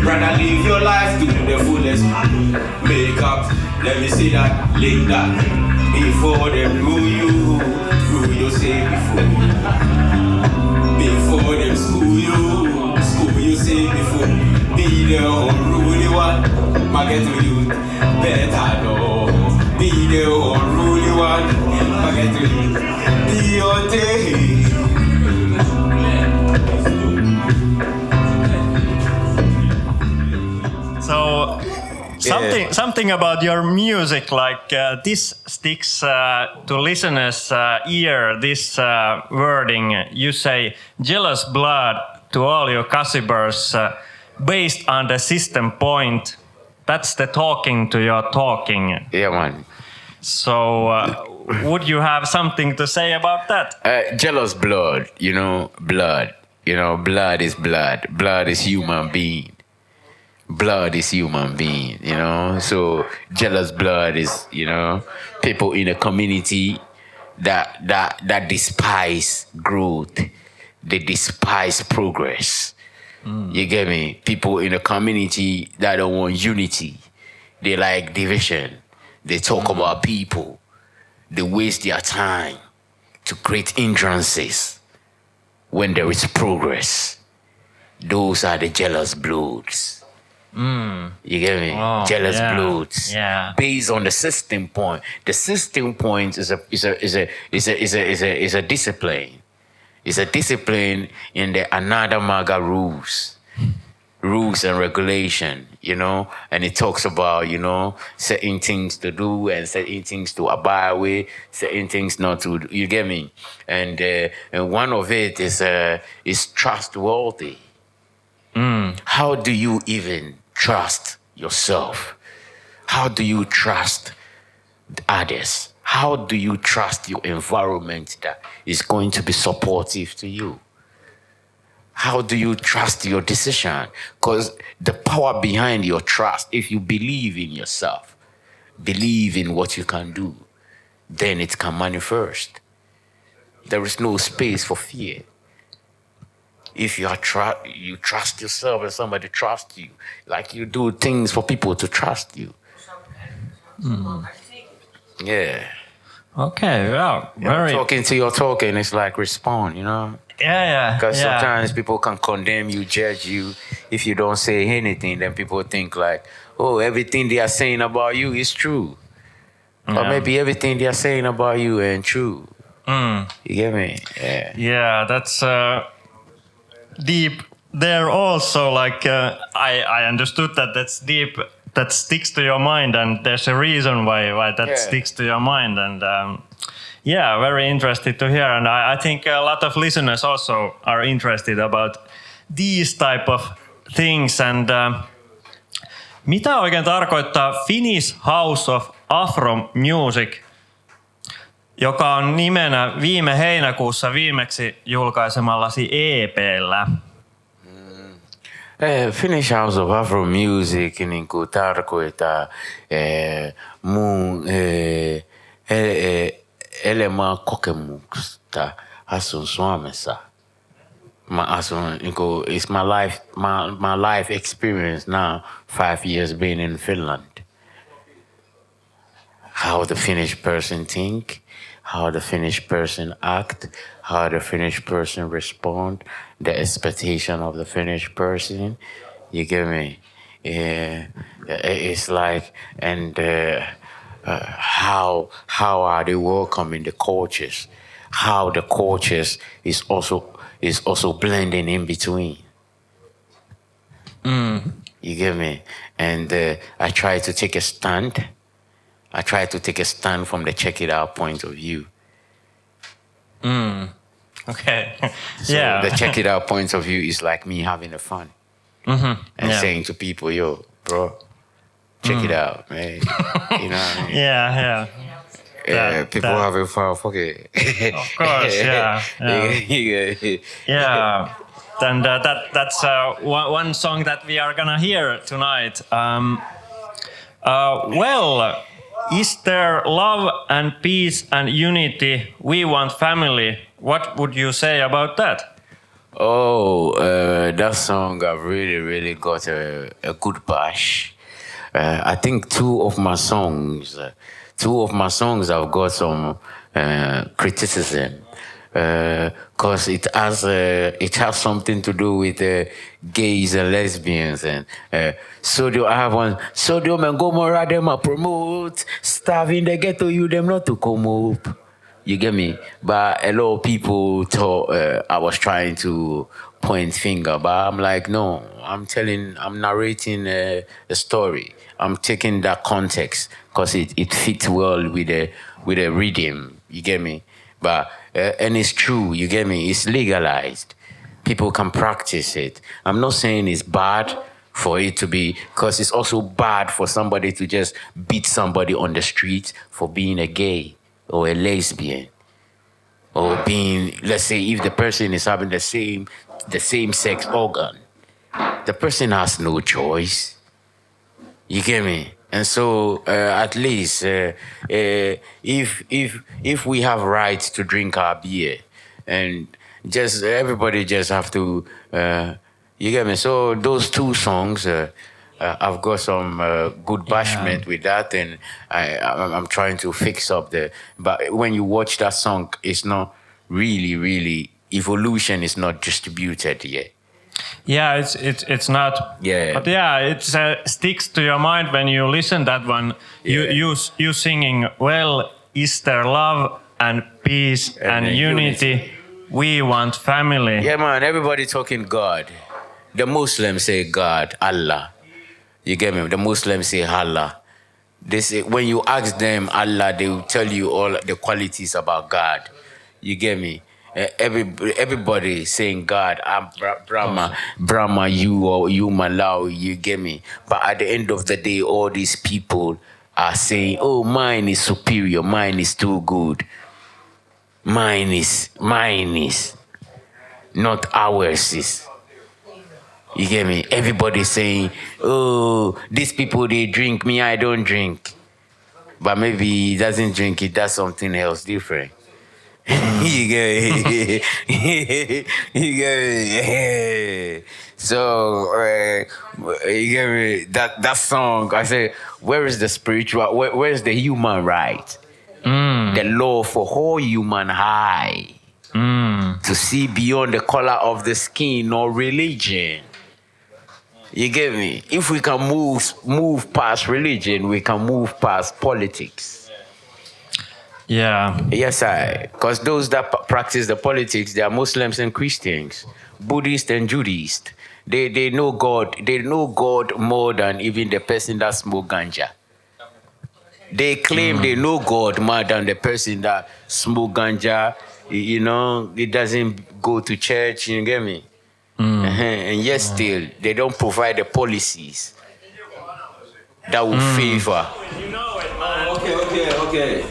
Rather live your life to the fullest. Make up, let me see that, lick that. Before them rule you say before. Before them school you say before. Be the unruly one, market to you, better know. Be the unruly one, market to you, be your day. So something about your music, like this sticks to listeners' ear. This wording, you say "jealous blood" to all your customers, based on the system point. That's the talking to your talking. Yeah, man. So, would you have something to say about that? Jealous blood, blood. Blood is blood. Blood is human being. Blood is human being, So jealous blood is, people in a community that despise growth. They despise progress. You get me? People in a community that don't want unity. They like division. They talk about people. They waste their time to create hindrances when there is progress. Those are the jealous bloods. You get me? Oh, Jealous yeah. bloods. Yeah. Based on the system point. The system point is a discipline. It's a discipline in the another maga rules and regulation, and it talks about, certain things to do and certain things to abide with, certain things not to do. You get me? And one of it is trustworthy. How do you even trust yourself? How do you trust others? How do you trust your environment that is going to be supportive to you? How do you trust your decision? Because the power behind your trust, if you believe in yourself, believe in what you can do, then it can manifest. There is no space for fear. If you trust yourself and somebody trusts you, like you do things for people to trust you. Yeah. Okay, yeah, very. Talking to your talking, it's like respond, Yeah. Because sometimes people can condemn you, judge you. If you don't say anything, then people think like, oh, everything they are saying about you is true. Or maybe everything they are saying about you ain't true. You get me? Yeah. Yeah, that's deep. There also, like, I understood that that's deep. That sticks to your mind, and there's a reason why that sticks to your mind, and very interested to hear. And I think a lot of listeners also are interested about these type of things. And mitä oikein tarkoittaa Finnish House of Afro Music, joka on nimenä viime heinäkuussa viimeksi julkaisemallasi EP:llä? Finnish House of Afro Music niin kuin tarkoittaa mun elämän kokemusta asun Suomessa. Mä asun, it's my life experience now, 5 years being in Finland. How the Finnish person think, how the Finnish person act, how the Finnish person respond, the expectation of the Finnish person. You get me? It's like, and how are they welcoming the cultures? How the cultures is also blending in between. You get me? And I try to take a stand. I try to take a stand from the check it out point of view. Okay. So Yeah. the check it out point of view is like me having a fun and saying to people, yo, bro, check it out, man. You know what I mean? Yeah. People having fun, fuck it. Of course, yeah. Yeah. And that's one song that we are gonna hear tonight. Well, is there love and peace and unity? We want family. What would you say about that? Oh, that song I really got a good bash. I think two of my songs have got some criticism. Because it has something to do with gays and lesbians and I have one Sodom and Gomorrah them a promote, starving the ghetto you them not to come up. You get me? But a lot of people thought I was trying to point finger, but I'm like, no, I'm narrating a story. I'm taking that context because it fits well with a rhythm. You get me? But and it's true, you get me? It's legalized. People can practice it. I'm not saying it's bad for it to be, because it's also bad for somebody to just beat somebody on the street for being a gay or a lesbian. Or being, let's say, if the person is having the same sex organ, the person has no choice. You get me? And so, at least, if we have rights to drink our beer, and just everybody just have to, you get me? So those two songs, I've got some good bashment with that, and I'm trying to fix up But when you watch that song, it's not really evolution is not distributed yet. Yeah, it's not. Yeah. But yeah, it sticks to your mind when you listen that one. Yeah. You singing, well, is there love and peace and unity? We want family. Yeah, man. Everybody talking God. The Muslims say God, Allah. You get me? The Muslims say Allah. They say when you ask them Allah, they will tell you all the qualities about God. You get me? Everybody saying God, I'm Brahma, you Malawi, you get me? But at the end of the day, all these people are saying, oh, mine is superior, mine is too good. Mine is, not ours is. You get me? Everybody saying, oh, these people, they drink, me, I don't drink. But maybe he doesn't drink, he does something else different. You get me? You get me? So, you get me? That song, I say, where is the spiritual, where is the human right? The law for all human high. To see beyond the color of the skin or religion. You get me? If we can move past religion, we can move past politics. Yeah. Yes, because those that practice the politics, they are Muslims and Christians, Buddhists and Judaist. They know God. They know God more than even the person that smoke ganja. They claim they know God more than the person that smoke ganja. You know, it doesn't go to church. You get me? And yet still, they don't provide the policies that will favor. You know it, man. Okay.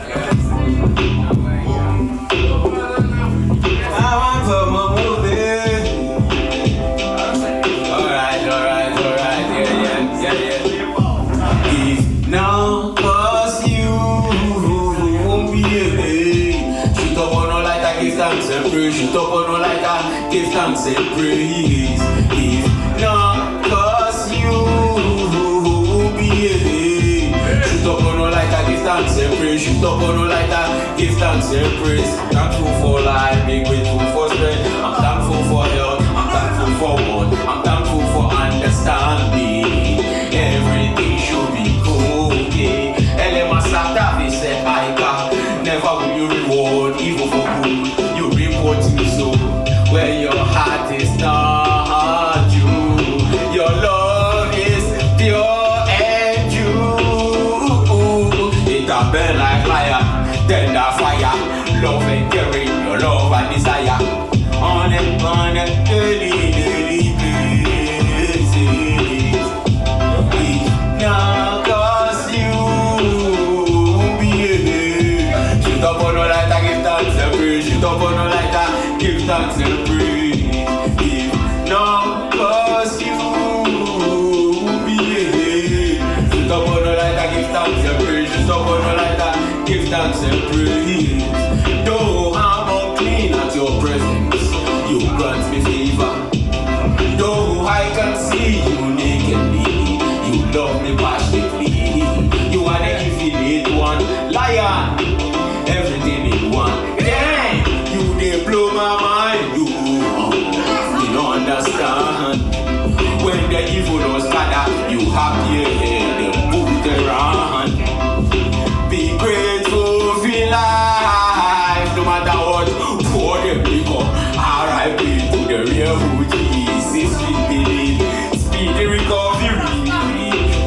If now cause you won't be a shoot up on all like I give thanks and praise. Shoot up on all like I give thanks and praise. If now cause you won't be a shoot up on all like I give thanks and praise. Shoot up on all like I give thanks and praise. Thankful for life, be grateful for strength. I'm thankful for health, I'm thankful for what, I'm thankful for understanding. Everything should be okay. Elema Satavi said, never will you reward evil for good. You reap what you sow. Where your heart is not true. Your love is pure and true. It can burn like fire, tender fire. Love and caring, your love and desire. on the early places. Now cause you be shoot up on no lighter, give thanks and praise. Shoot up on no lighter, give thanks and praise. Now cause you be shoot up on no lighter, give thanks and praise. Shoot up on no lighter, give thanks and praise. Though I'm unclean at your presence, you grant me favor. Though I can see you nakedly, you love me passionately. You are the infinite one, lion, everything in one. Damn, you they blow my mind. You don't understand. When the evil was gather, you happy head, the boot around. Be grateful for life, no matter what. For the people, R.I.P. to the real Jesus. Speedy recovery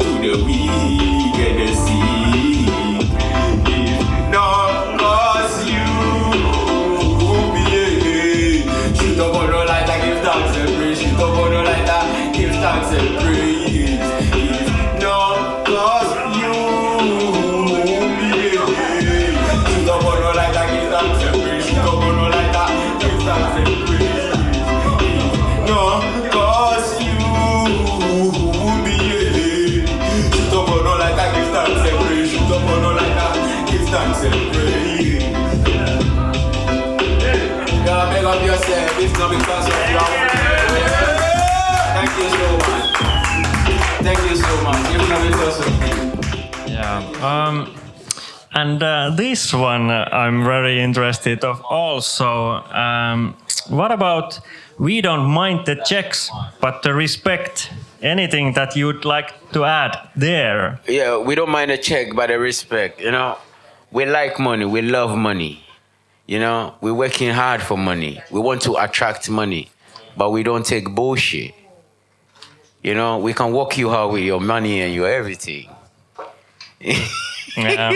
to the weak and the sick. If not cause you be shoot up on no lighter, give thanks and praise. Shoot up on no lighter, give thanks and praise. If not cause you be shoot up on no lighter, give thanks and praise. Shoot up on no lighter, give thanks and praise. No cause you be shoot up on no lighter, give thanks and praise. Shoot up on no lighter, give thanks and praise. God, make up yourself, if not because of your Thank you so much. Thank you so much. If not because of you. Yeah. And this one I'm very interested of also. What about we don't mind the checks, but the respect? Anything that you'd like to add there? Yeah, we don't mind a check, but the respect. You know, we like money. We love money. You know, we're working hard for money. We want to attract money, but we don't take bullshit. You know, we can walk you out with your money and your everything. Yeah.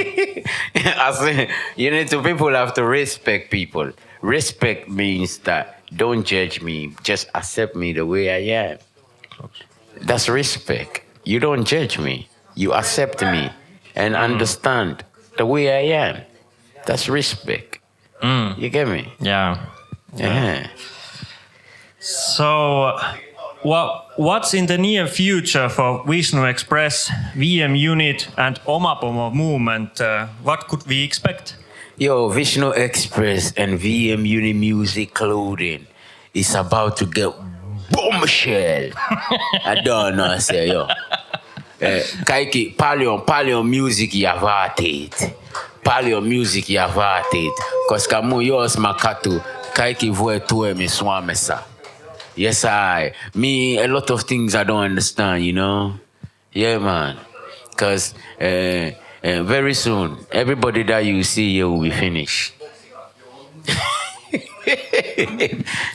I say, you need to, people have to respect people. Respect means that don't judge me, just accept me the way I am. That's respect. You don't judge me. You accept me and understand the way I am. That's respect. You get me? Yeah. Yeah. So, what's in the near future for VishnuExpress, VM Unit, and Omapomo movement? What could we expect? Yo, VishnuExpress and VM Uni Music Clothing is about to get bombshell. I don't know, I say, yo. Kaiki, paljon music yavatit. Paljon music yavatit. Cause kamu yos makatu, kaiki voe tue mi swamesa. Yes, a lot of things I don't understand, you know? Yeah, man. Because very soon, everybody that you see here will be finished.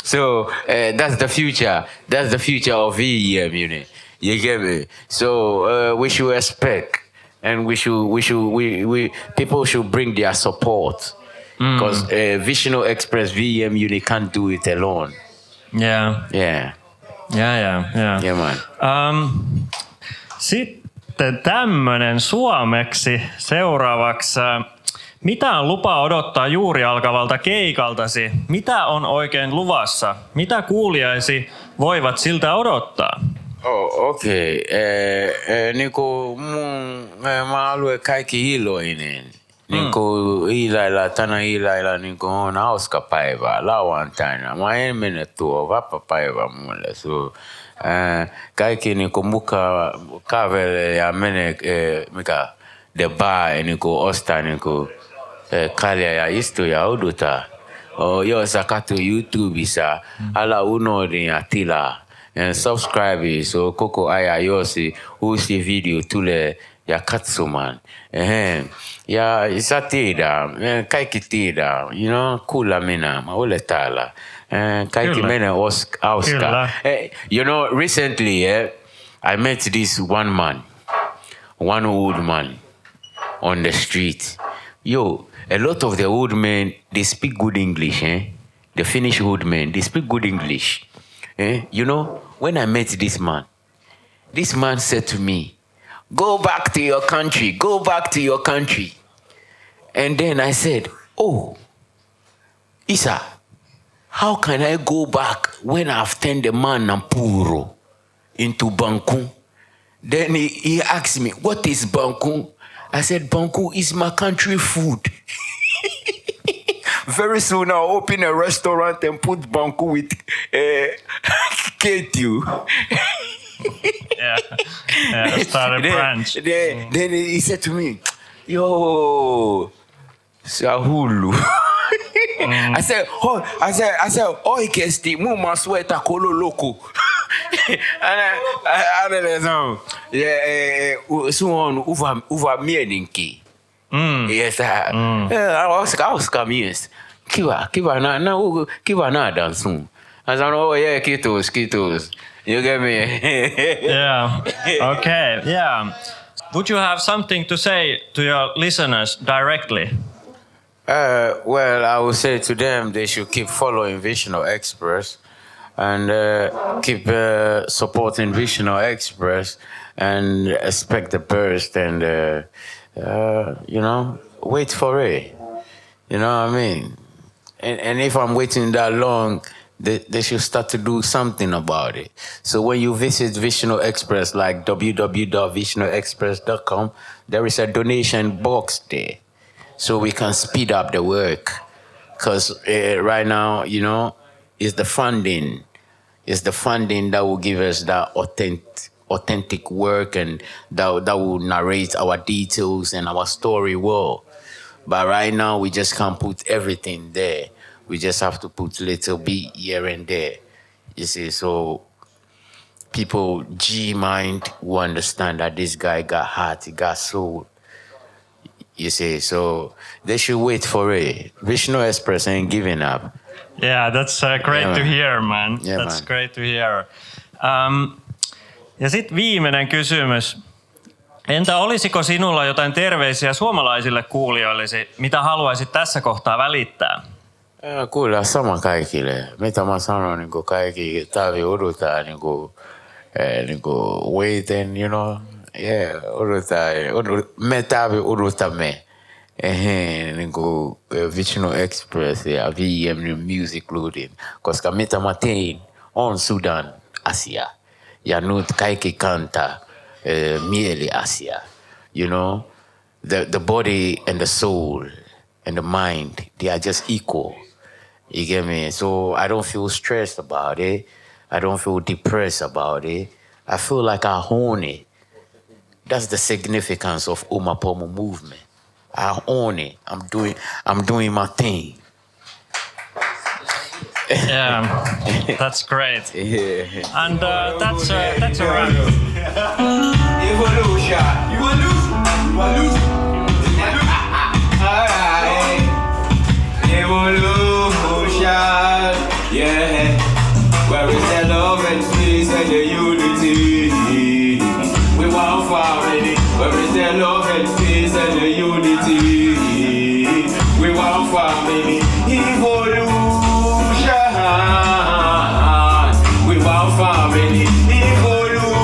So, that's the future. That's the future of VM, you know? You get me? So, we should expect. And people should bring their support. Because VishnuExpress VM unit can't do it alone. Yeah. Yeah. Yeah, man. Sitten tämmönen suomeksi seuraavaksi. Mitä on lupa odottaa juuri alkavalta keikaltasi? Mitä on oikein luvassa? Mitä kuulijaisi voivat siltä odottaa? Oh, okei. Niinku mä alueen kaikki iloinen. Niinku tänä ilailla niinku on hauska päivä lauantaina. Mä en mene tuo vappapäivä mulle. So, kaikki niinku mukaan kavelle ja menee the bar niinku ostaa niinku kalja ja istuu ja odotaa. Jos sä katsoo YouTubessa, ala unohdin ja tilaa. Subscribe so koko aya yosi uusi video tule ya katsuman ya isatida kaikki tida you know kula mina maule tala kaikki mena Oscar you know recently I met this one old man on the street. Yo, a lot of the old men, they speak good English, They the Finnish woodmen, they speak good English. You know, when I met this man said to me, go back to your country, go back to your country. And then I said, oh, Isa, how can I go back when I've turned the man Nampuro into Banku? Then he asked me, what is Banku? I said, Banku is my country food. Very soon I'll open a restaurant and put Banku with Ketu. Yeah, start a branch. Then he said to me, yo, Sahulu. I said, oikeesti muun muassa sueta kolo loko. Suon uva mielinki. Yes, Oscar mies. Kiva na dansun. I said, oh yeah, kitos. You get me? Yeah. Okay. Yeah. Would you have something to say to your listeners directly? Well, I would say to them they should keep following VishnuExpress and keep supporting VishnuExpress and expect the burst and you know, wait for it. You know what I mean? And if I'm waiting that long, they should start to do something about it. So when you visit VishnuExpress, like www.vishnuexpress.com, there is a donation box there. So we can speed up the work. Because right now, you know, it's the funding. It's the funding that will give us that authentic work and that will narrate our details and our story well. But right now, we just can't put everything there. We just have to put a little bit here and there. You see, so people G-mind will understand that this guy got heart, he got soul. You see, so they should wait for it. VishnuExpress ain't giving up. Yeah, that's great to hear, man. Yeah, that's man. great to hear. Ja sitten viimeinen kysymys. Entä olisiko sinulla jotain terveisiä suomalaisille kuulijoillesi, mitä haluaisit tässä kohtaa välittää? Kyllä, sama kaikille. Mitä mä sanon, niin kaikki tarvii odottaa, niin waiting, you know. Yeah, me tarvii odotamme. Niin VishnuExpress ja VM Music Loading. Koska mitä mä tein on Sudan asia. Ja nyt kaikki kantaa mieli asia. You know, the body and the soul and the mind, they are just equal. You get me? So I don't feel stressed about it. I don't feel depressed about it. I feel like I own it. That's the significance of Umapomo movement. I own it. I'm doing my thing. Yeah, that's great. Yeah. And that's a wrap. Evolution. You will lose. Alright. Evolution. Yeah. Where is the love and peace and the unity? We want family. Where is the love and peace and the unity? We want family. Evolution. We want family. Evolution.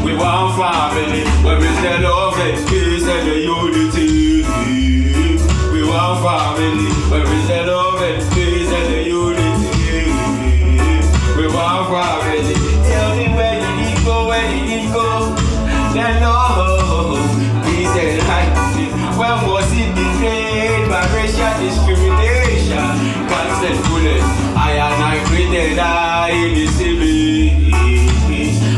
We want family. Where is the love and peace and the unity? We want family. Where is the love and peace and the unity? We want family. Tell me where did it go? Then no, peace and righteousness. When was it betrayed by racial discrimination? Constant bullets. I created in the city.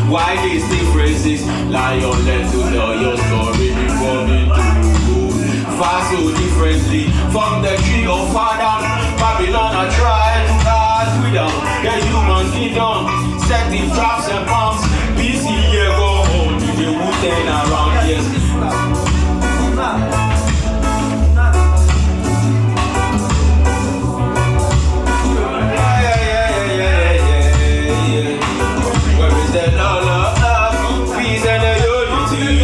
Why these differences? Lion learn to tell your story before me to far so differently from the tree of Adam. Babylon are trying to guard without the human kingdom. Setting traps and bombs. BC year go home. The wooden around, yes. Where is the love, peace and the unity?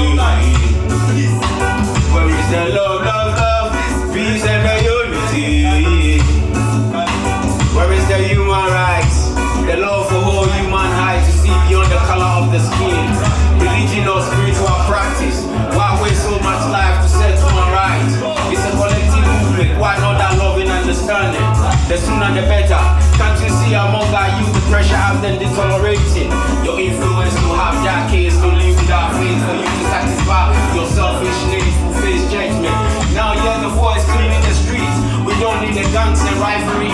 turning. The sooner the better. Can't you see among our youth the pressure have them deteriorating? Your influence will have decades to live without faith for you to satisfy your selfish needs to face judgment. Now you're the voice cleaning the streets. We don't need the guns and rivalry